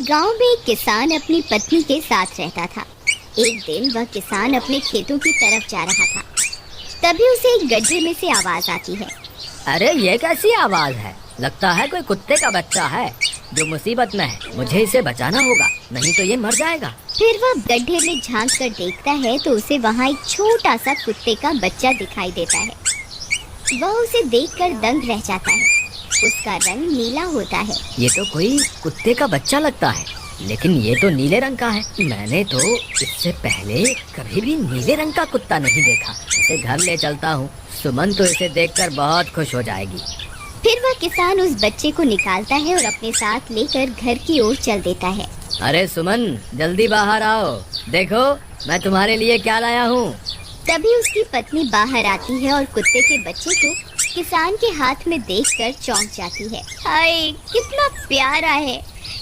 गांव में एक किसान अपनी पत्नी के साथ रहता था। एक दिन वह किसान अपने खेतों की तरफ जा रहा था। तभी उसे एक गड्ढे में से आवाज आती है। अरे ये कैसी आवाज है? लगता है कोई कुत्ते का बच्चा है जो मुसीबत में है। मुझे इसे बचाना होगा, नहीं तो ये मर जाएगा। फिर वह गड्ढे में झांक कर देखता है तो उसे वहाँ एक छोटा सा कुत्ते का बच्चा दिखाई देता है। वह उसे देखकर दंग रह जाता है। उसका रंग नीला होता है। ये तो कोई कुत्ते का बच्चा लगता है, लेकिन ये तो नीले रंग का है। मैंने तो इससे पहले कभी भी नीले रंग का कुत्ता नहीं देखा। इसे घर ले चलता हूँ, सुमन तो इसे देखकर बहुत खुश हो जाएगी। फिर वह किसान उस बच्चे को निकालता है और अपने साथ लेकर घर की ओर चल देता है। अरे सुमन, जल्दी बाहर आओ, देखो मैं तुम्हारे लिए क्या लाया हूँ। तभी उसकी पत्नी बाहर आती है और कुत्ते के बच्चे को किसान के हाथ में देखकर चौंक जाती है। हाय, कितना प्यारा है!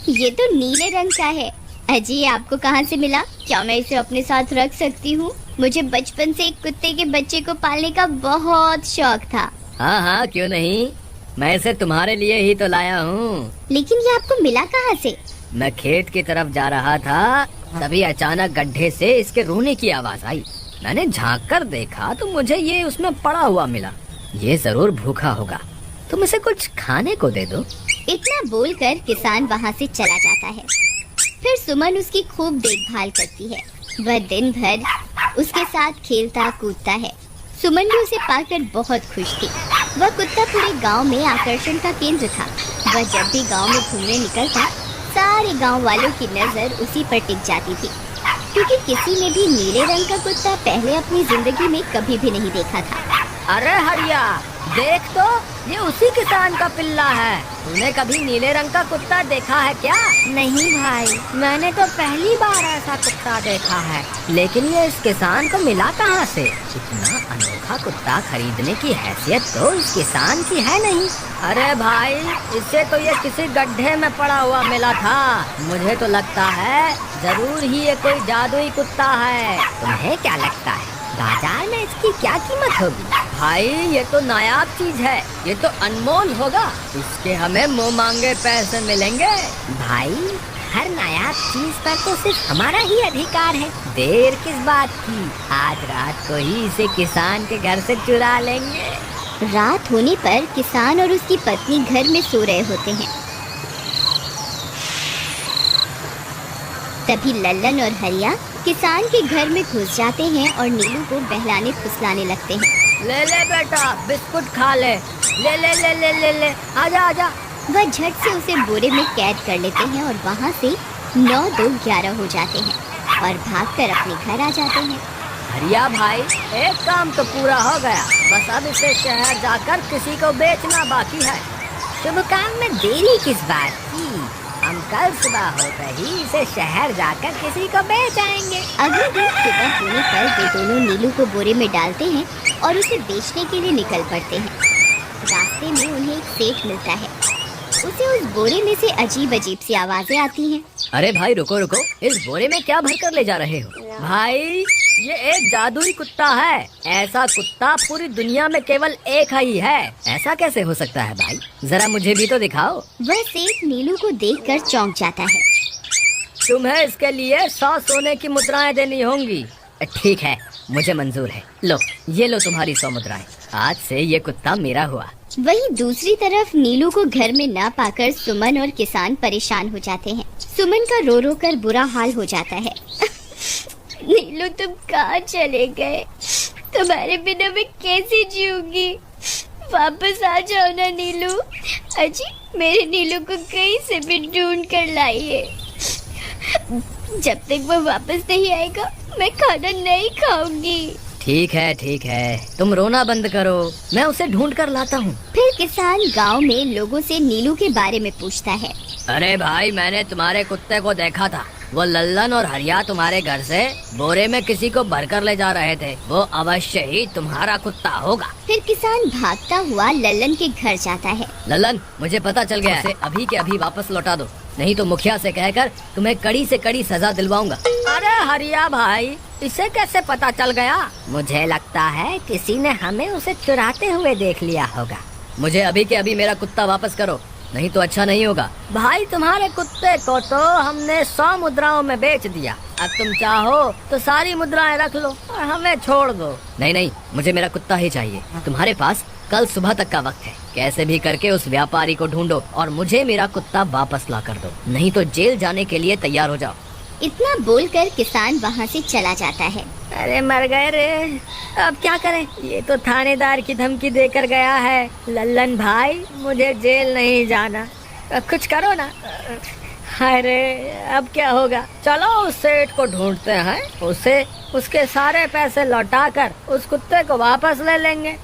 ये तो नीले रंग का है। अजी, ये आपको कहाँ से मिला? क्या मैं इसे अपने साथ रख सकती हूँ? मुझे बचपन से एक कुत्ते के बच्चे को पालने का बहुत शौक था। हाँ हाँ, क्यों नहीं, मैं इसे तुम्हारे लिए ही तो लाया हूँ। लेकिन ये आपको मिला कहाँ से? मैं खेत की तरफ जा रहा था, तभी अचानक गड्ढे से इसके रोने की आवाज आई। मैंने झांक कर देखा तो मुझे ये उसमें पड़ा हुआ मिला। ये जरूर भूखा होगा, तुम इसे कुछ खाने को दे दो। इतना बोलकर किसान वहाँ से चला जाता है। फिर सुमन उसकी खूब देखभाल करती है। वह दिन भर उसके साथ खेलता कूदता है। सुमन भी उसे पाकर बहुत खुश थी। वह कुत्ता पूरे गांव में आकर्षण का केंद्र था। वह जब भी गांव में घूमने निकलता, सारे गांव वालों की नजर उसी पर टिक जाती थी, क्योंकि किसी ने भी नीले रंग का कुत्ता पहले अपनी जिंदगी में कभी भी नहीं देखा था। अरे हरिया, देख तो, ये उसी किसान का पिल्ला है। तूने कभी नीले रंग का कुत्ता देखा है क्या? नहीं भाई, मैंने तो पहली बार ऐसा कुत्ता देखा है। लेकिन ये इस किसान को मिला कहाँ से? इतना अनोखा कुत्ता खरीदने की हैसियत तो इस किसान की है नहीं। अरे भाई, इससे तो ये किसी गड्ढे में पड़ा हुआ मिला था। मुझे तो लगता है जरूर ही ये कोई जादुई कुत्ता है। तुम्हें क्या लगता है बाजार में इसकी क्या कीमत होगी? भाई, ये तो नायाब चीज है, ये तो अनमोल होगा। इसके हमें मुंह मांगे पैसे मिलेंगे। भाई, हर नायाब चीज पर तो सिर्फ हमारा ही अधिकार है। देर किस बात की, आज रात को ही इसे किसान के घर से चुरा लेंगे। रात होने पर किसान और उसकी पत्नी घर में सो रहे होते हैं। तभी लल्लन और हरिया किसान के घर में घुस जाते हैं और नीलू को बहलाने फुसलाने लगते हैं। ले ले बेटा, बिस्कुट खा ले। ले ले ले ले ले ले, आजा आजा। वह झट से उसे बोरे में कैद कर लेते हैं और वहाँ से 9-2-11 हो जाते हैं और भागकर अपने घर आ जाते हैं। हरिया भाई, एक काम तो पूरा हो गया, बस अब इसे शहर जाकर किसी को बेचना बाकी है। शुभ काम में देरी किस बात की? हम कल सुबह होते ही इसे शहर जाकर किसी को बेच आएंगे। अगले दिन सुबह होने पर वे दोनों नीलू को बोरे में डालते हैं और उसे बेचने के लिए निकल पड़ते हैं। रास्ते में उन्हें एक सेठ मिलता है। उसे उस बोरे में से अजीब अजीब सी आवाजें आती हैं। अरे भाई, रुको रुको, इस बोरे में क्या भर कर ले जा रहे हो? भाई, ये एक जादुई कुत्ता है। ऐसा कुत्ता पूरी दुनिया में केवल एक ही है। ऐसा कैसे हो सकता है भाई? जरा मुझे भी तो दिखाओ। वह सेठ नीलू को देखकर चौंक जाता है। तुम्हें इसके लिए 100 सोने की मुद्राएं देनी होंगी। ठीक है, मुझे मंजूर है। लो, ये लो तुम्हारी 100 मुद्राएं। आज से ये कुत्ता मेरा हुआ। वहीं दूसरी तरफ नीलू को घर में न पाकर सुमन और किसान परेशान हो जाते हैं। सुमन का रो रो कर बुरा हाल हो जाता है। नीलू, तुम कहाँ चले गए? तुम्हारे बिना मैं कैसे जीऊंगी? वापस आ जाओ ना नीलू। अजी, मेरे नीलू को कहीं से भी ढूंढ कर लाइए। जब तक वो वापस नहीं आएगा मैं खाना नहीं खाऊंगी। ठीक है, तुम रोना बंद करो, मैं उसे ढूंढ कर लाता हूँ। फिर किसान गांव में लोगों से नीलू के बारे में पूछता है। अरे भाई, मैंने तुम्हारे कुत्ते को देखा था। वो लल्लन और हरिया तुम्हारे घर से बोरे में किसी को भरकर ले जा रहे थे। वो अवश्य ही तुम्हारा कुत्ता होगा। फिर किसान भागता हुआ लल्लन के घर जाता है। लल्लन, मुझे पता चल गया है, अभी के अभी वापस लौटा दो, नहीं तो मुखिया से कहकर तुम्हें कड़ी से कड़ी सजा दिलवाऊंगा। अरे हरिया भाई, इसे कैसे पता चल गया? मुझे लगता है किसी ने हमें उसे चुराते हुए देख लिया होगा। मुझे अभी के अभी मेरा कुत्ता वापस करो, नहीं तो अच्छा नहीं होगा। भाई तुम्हारे कुत्ते को तो हमने 100 मुद्राओं में बेच दिया, अब तुम चाहो तो सारी मुद्राएं रख लो और हमें छोड़ दो। नहीं नहीं, मुझे मेरा कुत्ता ही चाहिए। तुम्हारे पास कल सुबह तक का वक्त है, कैसे भी करके उस व्यापारी को ढूंढो और मुझे मेरा कुत्ता वापस ला कर दो, नहीं तो जेल जाने के लिए तैयार हो जाओ। इतना बोलकर किसान वहाँ से चला जाता है। अरे मर गए रे, अब क्या करें, ये तो थानेदार की धमकी देकर गया है। लल्लन भाई, मुझे जेल नहीं जाना, कुछ करो ना। अरे अब क्या होगा, चलो उस सेठ को ढूंढते हैं, उसे उसके सारे पैसे लौटाकर उस कुत्ते को वापस ले लेंगे।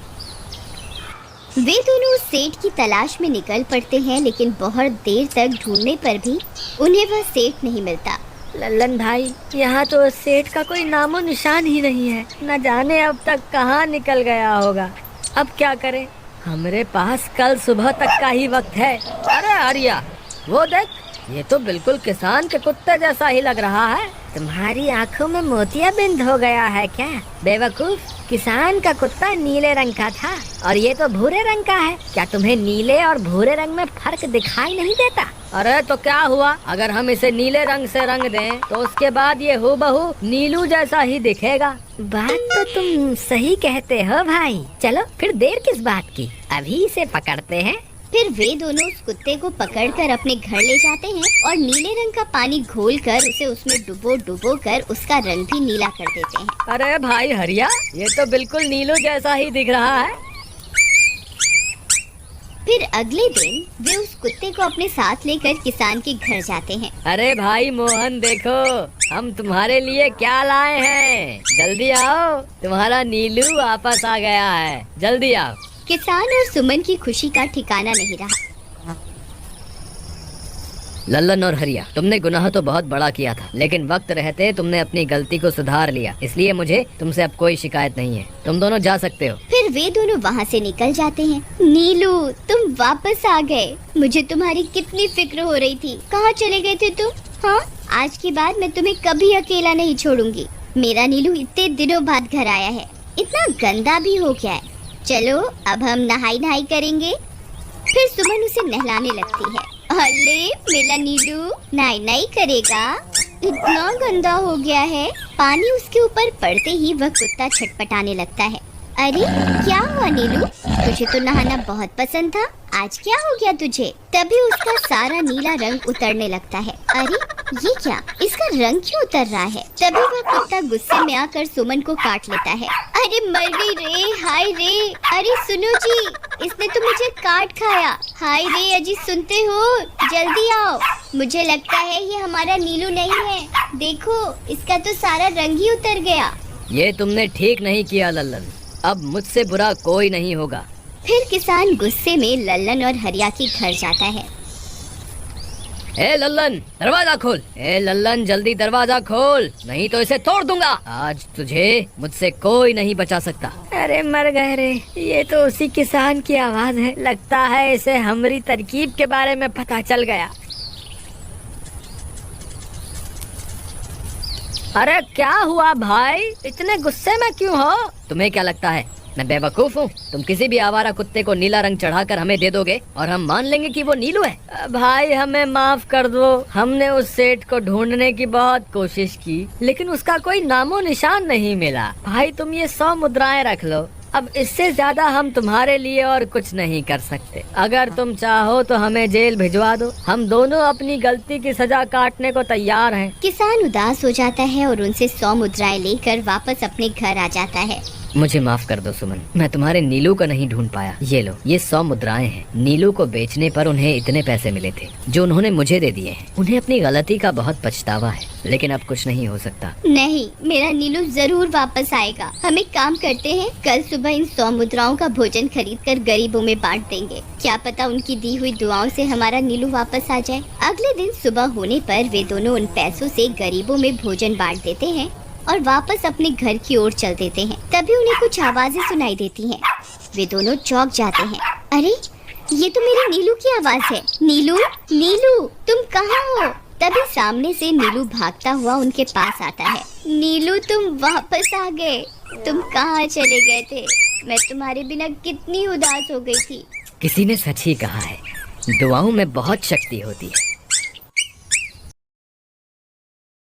वे दोनों उस सेठ की तलाश में निकल पड़ते हैं, लेकिन बहुत देर तक ढूंढने पर भी उन्हें वह सेठ नहीं मिलता। लल्लन भाई, यहाँ तो सेठ का कोई नामो निशान ही नहीं है, न जाने अब तक कहाँ निकल गया होगा। अब क्या करें, हमारे पास कल सुबह तक का ही वक्त है। अरे आर्या, वो देख, ये तो बिल्कुल किसान के कुत्ते जैसा ही लग रहा है। तुम्हारी आंखों में मोतियाबिंद हो गया है क्या बेवकूफ? किसान का कुत्ता नीले रंग का था और ये तो भूरे रंग का है। क्या तुम्हें नीले और भूरे रंग में फर्क दिखाई नहीं देता? अरे तो क्या हुआ, अगर हम इसे नीले रंग से रंग दें तो उसके बाद ये हूबहू नीलू जैसा ही दिखेगा। बात तो तुम सही कहते हो भाई, चलो फिर देर किस बात की, अभी इसे पकड़ते हैं। फिर वे दोनों उस कुत्ते को पकड़कर अपने घर ले जाते हैं और नीले रंग का पानी घोलकर उसे उसमें डुबो कर उसका रंग भी नीला कर देते हैं। अरे भाई हरिया, ये तो बिल्कुल नीलू जैसा ही दिख रहा है। फिर अगले दिन वे उस कुत्ते को अपने साथ लेकर किसान के घर जाते हैं। अरे भाई मोहन, देखो हम तुम्हारे लिए क्या लाए हैं, जल्दी आओ, तुम्हारा नीलू वापस आ गया है, जल्दी आओ। किसान और सुमन की खुशी का ठिकाना नहीं रहा। लल्लन और हरिया, तुमने गुनाह तो बहुत बड़ा किया था, लेकिन वक्त रहते तुमने अपनी गलती को सुधार लिया, इसलिए मुझे तुमसे अब कोई शिकायत नहीं है, तुम दोनों जा सकते हो। फिर वे दोनों वहाँ से निकल जाते हैं। नीलू, तुम वापस आ गए, मुझे तुम्हारी कितनी फिक्र हो रही थी, कहाँ चले गए थे तुम? हाँ, आज के बाद मैं तुम्हें कभी अकेला नहीं छोड़ूंगी। मेरा नीलू इतने दिनों बाद घर आया है, इतना गंदा भी हो गया है। चलो अब हम नहाई करेंगे। फिर सुमन उसे नहलाने लगती है। अरे मेरा नीलू नहाई करेगा, इतना गंदा हो गया है। पानी उसके ऊपर पड़ते ही वह कुत्ता छटपटाने लगता है। अरे क्या हुआ नीलू, तुझे तो नहाना बहुत पसंद था, आज क्या हो गया तुझे? तभी उसका सारा नीला रंग उतरने लगता है। अरे ये क्या, इसका रंग क्यों उतर रहा है? तभी वह कुत्ता गुस्से में आकर सुमन को काट लेता है। अरे मर गई रे, हाय रे। अरे सुनो जी, इसने तो मुझे काट खाया। हाय रे अजी, सुनते हो? जल्दी आओ, मुझे लगता है ये हमारा नीलू नहीं है। देखो, इसका तो सारा रंग ही उतर गया। ये तुमने ठीक नहीं किया लल्लन, अब मुझसे बुरा कोई नहीं होगा। फिर किसान गुस्से में लल्लन और हरिया के घर जाता है। ए लल्लन, दरवाजा खोल। ए लल्लन, जल्दी दरवाजा खोल, नहीं तो इसे तोड़ दूंगा। आज तुझे मुझसे कोई नहीं बचा सकता। अरे मर गए रे, ये तो उसी किसान की आवाज है, लगता है इसे हमारी तरकीब के बारे में पता चल गया। अरे क्या हुआ भाई, इतने गुस्से में क्यों हो? तुम्हें क्या लगता है मैं बेवकूफ हूँ? तुम किसी भी आवारा कुत्ते को नीला रंग चढ़ाकर हमें दे दोगे और हम मान लेंगे कि वो नीलू है? भाई हमें माफ कर दो, हमने उस सेठ को ढूंढने की बहुत कोशिश की, लेकिन उसका कोई नामो निशान नहीं मिला। भाई तुम ये 100 मुद्राएं रख लो, अब इससे ज्यादा हम तुम्हारे लिए और कुछ नहीं कर सकते। अगर तुम चाहो तो हमें जेल भिजवा दो, हम दोनों अपनी गलती की सजा काटने को तैयार हैं। किसान उदास हो जाता है और उनसे 100 मुद्राएं लेकर वापस अपने घर आ जाता है। मुझे माफ कर दो सुमन, मैं तुम्हारे नीलू को नहीं ढूंढ पाया। ये लो, ये 100 मुद्राएं हैं। नीलू को बेचने पर उन्हें इतने पैसे मिले थे जो उन्होंने मुझे दे दिए हैं। उन्हें अपनी गलती का बहुत पछतावा है, लेकिन अब कुछ नहीं हो सकता। नहीं, मेरा नीलू जरूर वापस आएगा। हम एक काम करते हैं, कल सुबह इन 100 मुद्राओं का भोजन खरीदकर गरीबों में बांट देंगे। क्या पता उनकी दी हुई दुआओं से हमारा नीलू वापस आ जाए। अगले दिन सुबह होने पर वे दोनों उन पैसों से गरीबों में भोजन बांट देते हैं और वापस अपने घर की ओर चल देते हैं। तभी उन्हें कुछ आवाजें सुनाई देती हैं। वे दोनों चौंक जाते हैं। अरे ये तो मेरे नीलू की आवाज है। नीलू, नीलू, तुम कहाँ हो? तभी सामने से नीलू भागता हुआ उनके पास आता है। नीलू, तुम वापस आ गए। तुम कहाँ चले गए थे? मैं तुम्हारे बिना कितनी उदास हो गई थी। किसी ने सच ही कहा है, दुआओं में बहुत शक्ति होती है।